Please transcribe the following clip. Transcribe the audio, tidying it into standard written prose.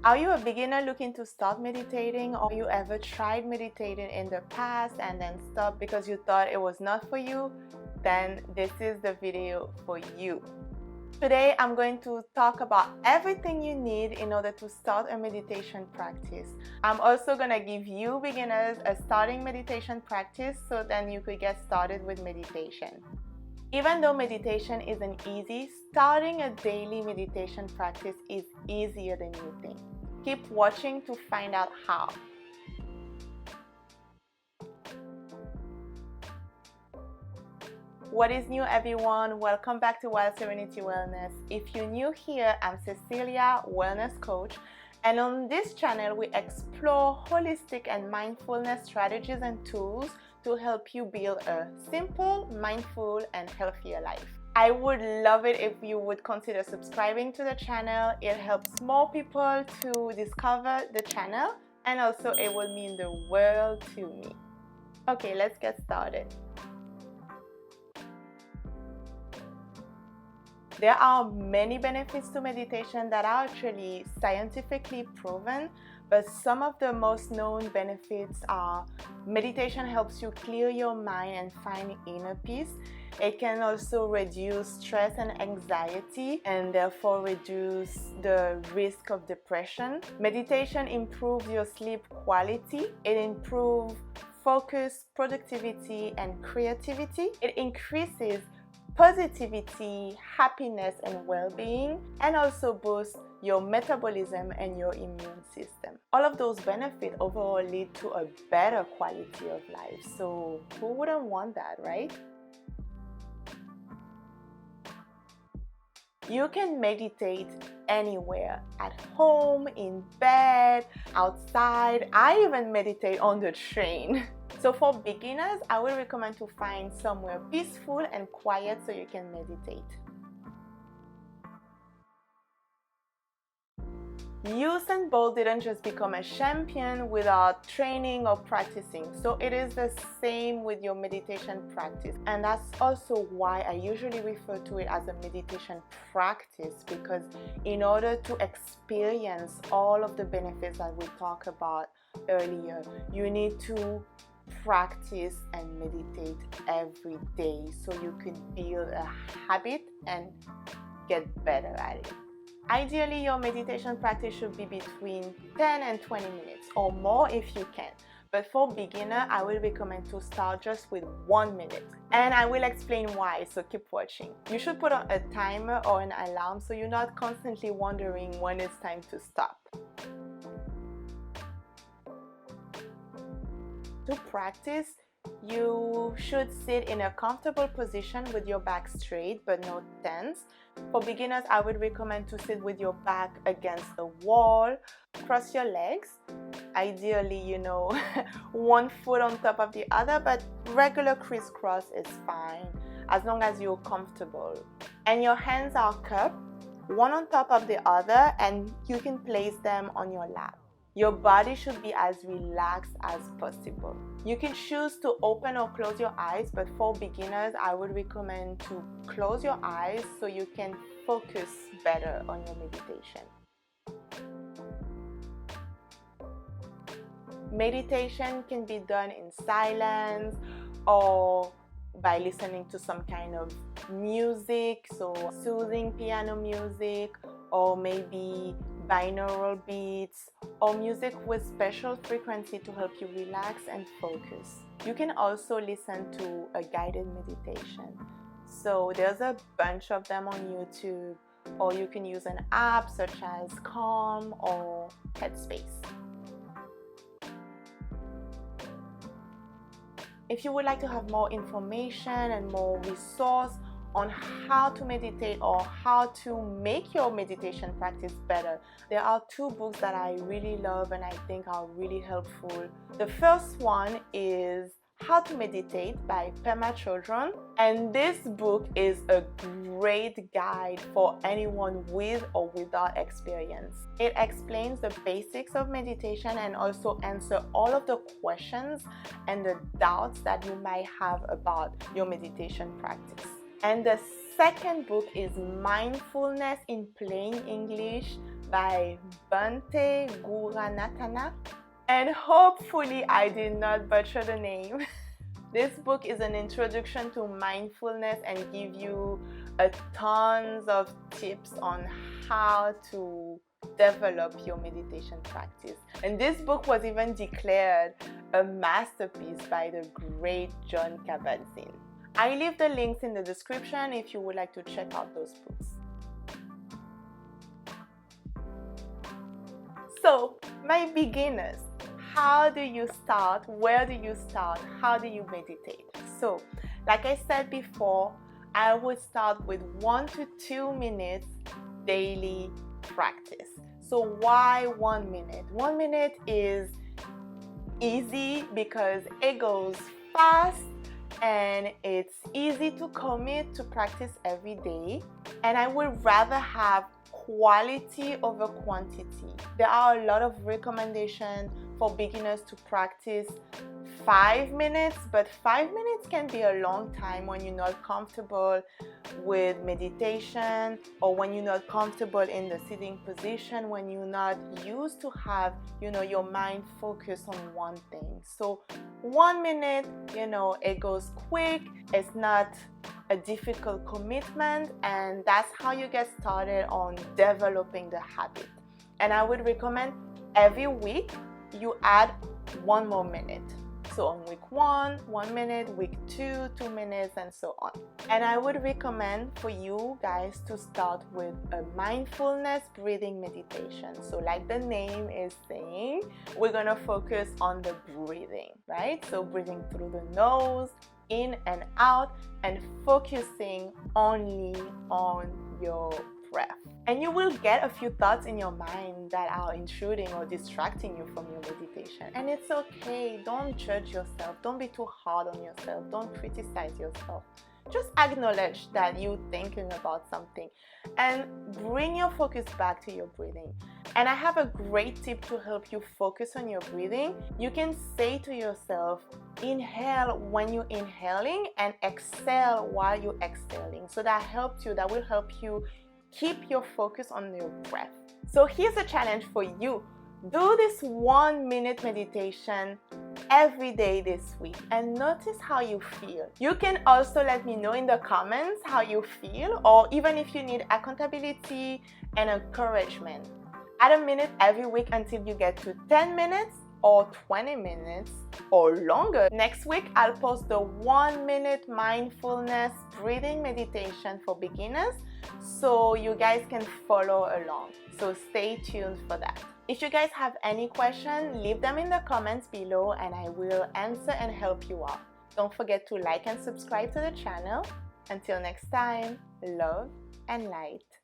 Are you a beginner looking to start meditating, or you ever tried meditating in the past and then stopped because you thought it was not for you? Then this is the video for you. Today I'm going to talk about everything you need in order to start a meditation practice. I'm also going to give you beginners a starting meditation practice so then you could get started with meditation. Even though meditation isn't easy, starting a daily meditation practice is easier than you think. Keep watching to find out how. What is new, everyone? Welcome back to Wild Serenity Wellness. If you're new here, I'm Cecilia, wellness coach, and on this channel we explore holistic and mindfulness strategies and tools to help you build a simple, mindful, and healthier life. I would love it if you would consider subscribing to the channel. It helps more people to discover the channel, and also it will mean the world to me. Okay, let's get started. There are many benefits to meditation that are actually scientifically proven, but some of the most known benefits are meditation helps you clear your mind and find inner peace. It can also reduce stress and anxiety and therefore reduce the risk of depression. Meditation improves your sleep quality. It improves focus, productivity, and creativity. It increases positivity, happiness, and well-being, and also boosts your metabolism and your immune system. All of those benefits overall lead to a better quality of life. So who wouldn't want that, right? You can meditate anywhere, at home, in bed, outside. I even meditate on the train. So for beginners, I would recommend to find somewhere peaceful and quiet so you can meditate. Usain Bolt didn't just become a champion without training or practicing. So it is the same with your meditation practice. And that's also why I usually refer to it as a meditation practice, because in order to experience all of the benefits that we talked about earlier, you need to practice and meditate every day so you can build a habit and get better at it. Ideally, your meditation practice should be between 10 and 20 minutes or more if you can. But for beginner, I will recommend to start just with 1 minute. And I will explain why, so keep watching. You should put on a timer or an alarm so you're not constantly wondering when it's time to stop. To practice, you should sit in a comfortable position with your back straight but not tense. For beginners, I would recommend to sit with your back against a wall. Cross your legs. Ideally, one foot on top of the other, but regular crisscross is fine as long as you're comfortable. And your hands are cupped, one on top of the other, and you can place them on your lap. Your body should be as relaxed as possible. You can choose to open or close your eyes, but for beginners, I would recommend to close your eyes so you can focus better on your meditation. Meditation can be done in silence or by listening to some kind of music, so soothing piano music, or maybe binaural beats, or music with special frequency to help you relax and focus. You can also listen to a guided meditation. So there's a bunch of them on YouTube, or you can use an app such as Calm or Headspace. If you would like to have more information and more resource on how to meditate or how to make your meditation practice better, there are 2 books that I really love and I think are really helpful. The first one is How to Meditate by Pema Chodron, and this book is a great guide for anyone with or without experience. It explains the basics of meditation and also answers all of the questions and the doubts that you might have about your meditation practice. And the second book is Mindfulness in Plain English by Bhante Guranatana. And hopefully I did not butcher the name. This book is an introduction to mindfulness and give you a tons of tips on how to develop your meditation practice. And this book was even declared a masterpiece by the great Jon Kabat-Zinn. I leave the links in the description if you would like to check out those books. So, my beginners, how do you start? Where do you start? How do you meditate? So, like I said before, I would start with 1 to 2 minutes daily practice. So why 1 minute? 1 minute is easy because it goes fast and it's easy to commit to practice every day. And I would rather have quality over quantity. There are a lot of recommendations for beginners to practice 5 minutes, but 5 minutes can be a long time when you're not comfortable with meditation, or when you're not comfortable in the sitting position, when you're not used to have, your mind focused on one thing. So 1 minute, it goes quick, it's not a difficult commitment, and that's how you get started on developing the habit. And I would recommend every week you add 1 more minute. So on week 1, 1 minute, week 2, 2 minutes, and so on. And I would recommend for you guys to start with a mindfulness breathing meditation. So like the name is saying, we're gonna focus on the breathing, right? So breathing through the nose, in and out, and focusing only on your breath. And you will get a few thoughts in your mind that are intruding or distracting you from your meditation. And it's okay. Don't judge yourself. Don't be too hard on yourself. Don't criticize yourself. Just acknowledge that you're thinking about something and bring your focus back to your breathing. And I have a great tip to help you focus on your breathing. You can say to yourself, inhale when you're inhaling and exhale while you're exhaling. So that will help you keep your focus on your breath. So here's a challenge for you. Do this 1 minute meditation every day this week and notice how you feel. You can also let me know in the comments how you feel, or even if you need accountability and encouragement. Add a minute every week until you get to 10 minutes or 20 minutes or longer. Next week, I'll post the 1 minute mindfulness breathing meditation for beginners so you guys can follow along. So stay tuned for that. If you guys have any questions, leave them in the comments below and I will answer and help you out. Don't forget to like and subscribe to the channel. Until next time, love and light.